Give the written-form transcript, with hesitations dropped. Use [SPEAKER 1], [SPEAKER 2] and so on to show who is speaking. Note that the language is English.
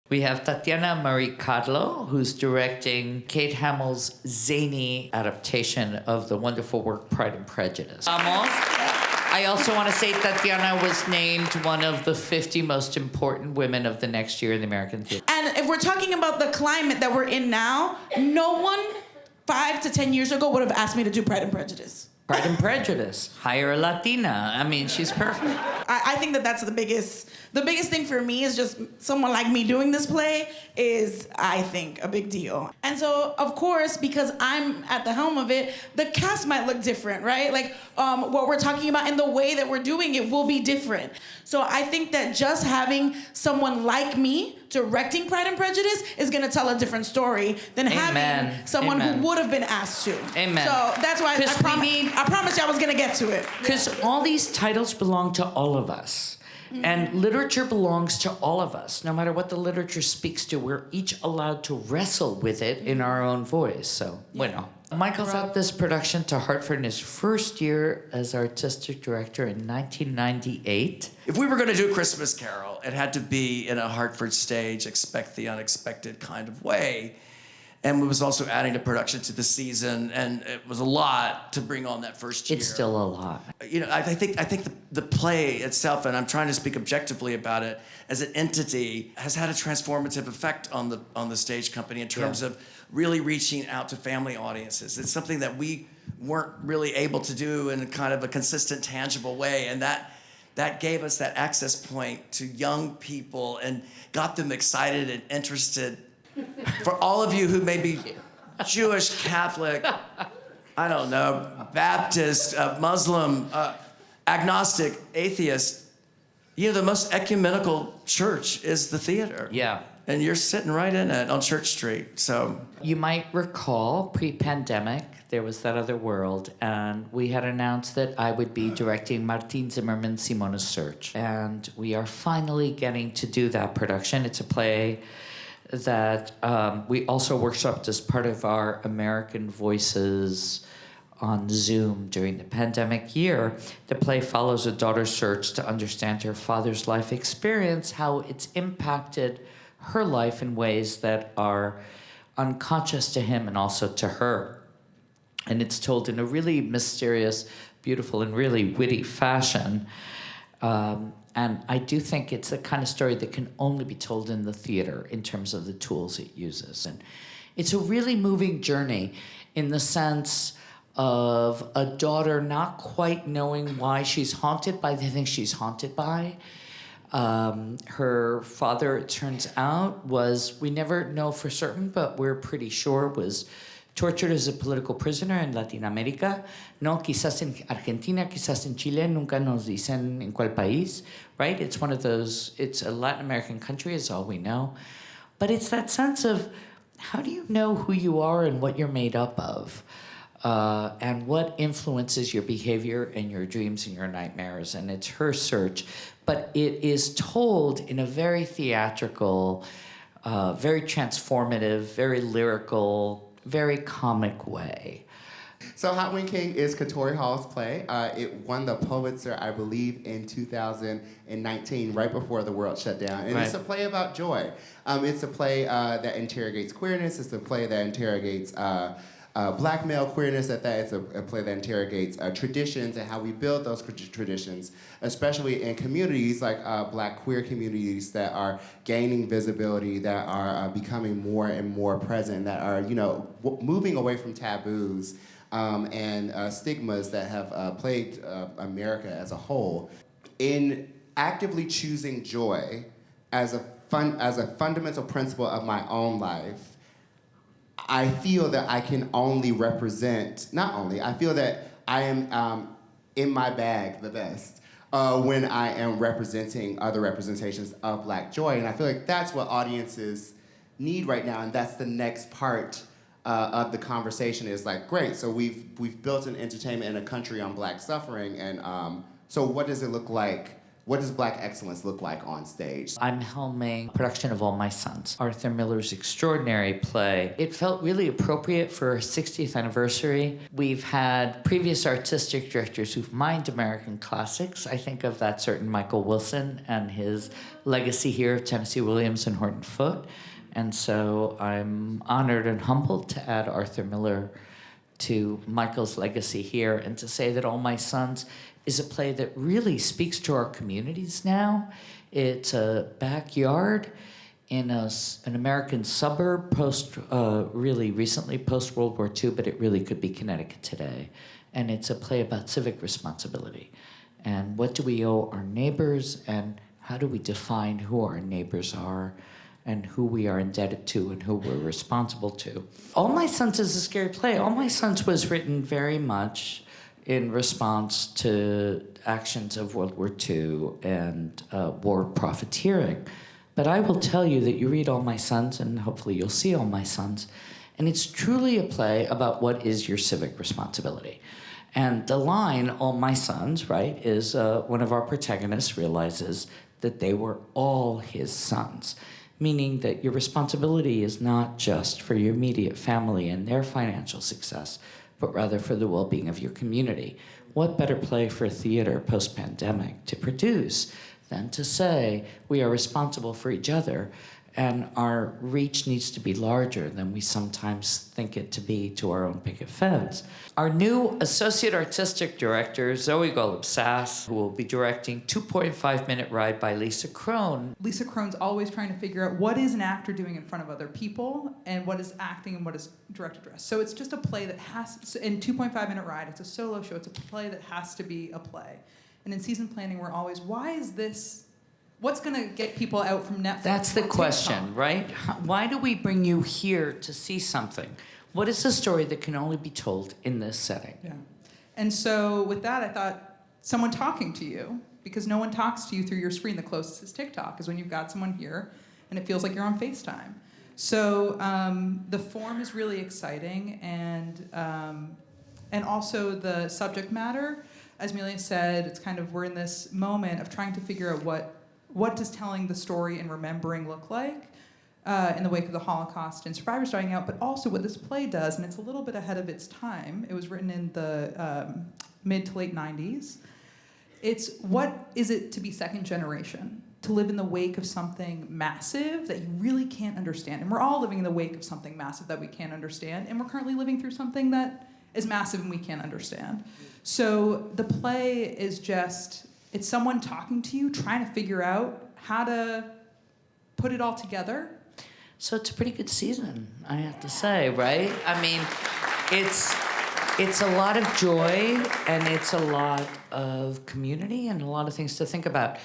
[SPEAKER 1] We have Tatyana-Marie Carlo, who's directing Kate Hamill's zany adaptation of the wonderful work Pride and Prejudice. Vamos. I also want to say Tatyana was named one of the 50 most important women of the next year in the American theater.
[SPEAKER 2] And if we're talking about the climate that we're in now, no one 5 to 10 years ago would have asked me to do Pride and Prejudice.
[SPEAKER 1] Pride and Prejudice. Hire a Latina. I mean, she's perfect.
[SPEAKER 2] I think that's the biggest thing for me is just someone like me doing this play is, I think, a big deal. And so, of course, because I'm at the helm of it, the cast might look different, right? Like, what we're talking about and the way that we're doing it will be different. So I think that just having someone like me directing Pride and Prejudice is gonna tell a different story than having someone who would have been asked to.
[SPEAKER 1] Amen.
[SPEAKER 2] So that's why I promised you I was gonna get to it.
[SPEAKER 1] Because all these titles belong to all of us. And literature belongs to all of us. No matter what the literature speaks to, we're each allowed to wrestle with it in our own voice. So, bueno. Michael brought this production to Hartford in his first year as artistic director in 1998.
[SPEAKER 3] If we were going to do a Christmas Carol, it had to be in a Hartford stage, expect the unexpected kind of way. And we was also adding a production to the season, and it was a lot to bring on that first year.
[SPEAKER 1] It's still a lot.
[SPEAKER 3] You know, I think the play itself, and I'm trying to speak objectively about it, as an entity, has had a transformative effect on the stage company in terms of really reaching out to family audiences. It's something that we weren't really able to do in kind of a consistent, tangible way, and that gave us that access point to young people and got them excited and interested. For all of you who may be Jewish, Catholic, I don't know, Baptist, Muslim, agnostic, atheist, you know, the most ecumenical church is the theater.
[SPEAKER 1] Yeah.
[SPEAKER 3] And you're sitting right in it on Church Street, so.
[SPEAKER 1] You might recall, pre-pandemic, there was That Other World, and we had announced that I would be directing Martín Zimmerman's SIMONA'S Search. And we are finally getting to do that production. It's a play that we also workshopped as part of our American Voices on Zoom during the pandemic year. The play follows a daughter's search to understand her father's life experience, how it's impacted her life in ways that are unconscious to him and also to her. And it's told in a really mysterious, beautiful, and really witty fashion. And I do think it's the kind of story that can only be told in the theater in terms of the tools it uses. And it's a really moving journey in the sense of a daughter not quite knowing why she's haunted by the things she's haunted by. Her father, it turns out, we never know for certain, but we're pretty sure, was tortured as a political prisoner in Latin America. No, quizás en Argentina, quizás en Chile, nunca nos dicen en cuál país, right? It's one of those, it's a Latin American country is all we know. But it's that sense of, how do you know who you are and what you're made up of? And what influences your behavior and your dreams and your nightmares? And it's her search. But it is told in a very theatrical, very transformative, very lyrical, very comic way.
[SPEAKER 4] So Hot Wing King is Katori Hall's play. It won the Pulitzer, I believe, in 2019, right before the world shut down. And It's a play about joy. It's a play that interrogates queerness. It's a play that interrogates black male queerness. It's a play that interrogates traditions and how we build those traditions, especially in communities like black queer communities that are gaining visibility, that are becoming more and more present, that are moving away from taboos and stigmas that have plagued America as a whole. In actively choosing joy as a fundamental principle of my own life, I feel that I can only represent, I feel that I am in my bag the best when I am representing other representations of Black joy. And I feel like that's what audiences need right now, and that's the next part of the conversation is like, great, so we've built an entertainment in a country on Black suffering, and so what does it look like what does Black excellence look like on stage?
[SPEAKER 1] I'm helming production of All My Sons, Arthur Miller's extraordinary play. It felt really appropriate for our 60th anniversary. We've had previous artistic directors who've mined American classics. I think of that certain Michael Wilson and his legacy here of Tennessee Williams and Horton Foote. And so I'm honored and humbled to add Arthur Miller to Michael's legacy here and to say that All My Sons is a play that really speaks to our communities now. It's a backyard in an American suburb really recently, post-World War II, but it really could be Connecticut today. And it's a play about civic responsibility. And what do we owe our neighbors, and how do we define who our neighbors are, and who we are indebted to and who we're responsible to. All My Sons is a scary play. All My Sons was written very much in response to actions of World War II and war profiteering. But I will tell you that you read All My Sons, and hopefully you'll see All My Sons, and it's truly a play about what is your civic responsibility. And the line, All My Sons, right, is one of our protagonists realizes that they were all his sons, meaning that your responsibility is not just for your immediate family and their financial success, but rather for the well-being of your community. What better play for theater post-pandemic to produce than to say we are responsible for each other, and our reach needs to be larger than we sometimes think it to be to our own picket fence. Our new Associate Artistic Director, Zoë Golub-Sass, who will be directing 2.5-minute Ride by Lisa Kron.
[SPEAKER 5] Lisa Kron's always trying to figure out what is an actor doing in front of other people, and what is acting and what is direct address. So it's just a play that has, in 2.5-minute Ride, it's a solo show, it's a play that has to be a play. And in season planning, we're always, why is this, what's gonna get people out from Netflix?
[SPEAKER 1] That's the
[SPEAKER 5] or
[SPEAKER 1] question,
[SPEAKER 5] TikTok?
[SPEAKER 1] right? Why do we bring you here to see something? What is a story that can only be told in this setting?
[SPEAKER 5] Yeah. And so with that, I thought someone talking to you, because no one talks to you through your screen. The closest is TikTok, is when you've got someone here and it feels like you're on FaceTime. So the form is really exciting, and also the subject matter. As Melia said, it's kind of, we're in this moment of trying to figure out what does telling the story and remembering look like in the wake of the Holocaust and survivors dying out, but also what this play does, and it's a little bit ahead of its time. It was written in the mid to late 90s. It's, what is it to be second generation? To live in the wake of something massive that you really can't understand. And we're all living in the wake of something massive that we can't understand, and we're currently living through something that is massive and we can't understand. So the play is just, it's someone talking to you, trying to figure out how to put it all together.
[SPEAKER 1] So it's a pretty good season, I have to say, right? I mean, it's a lot of joy, and it's a lot of community and a lot of things to think about.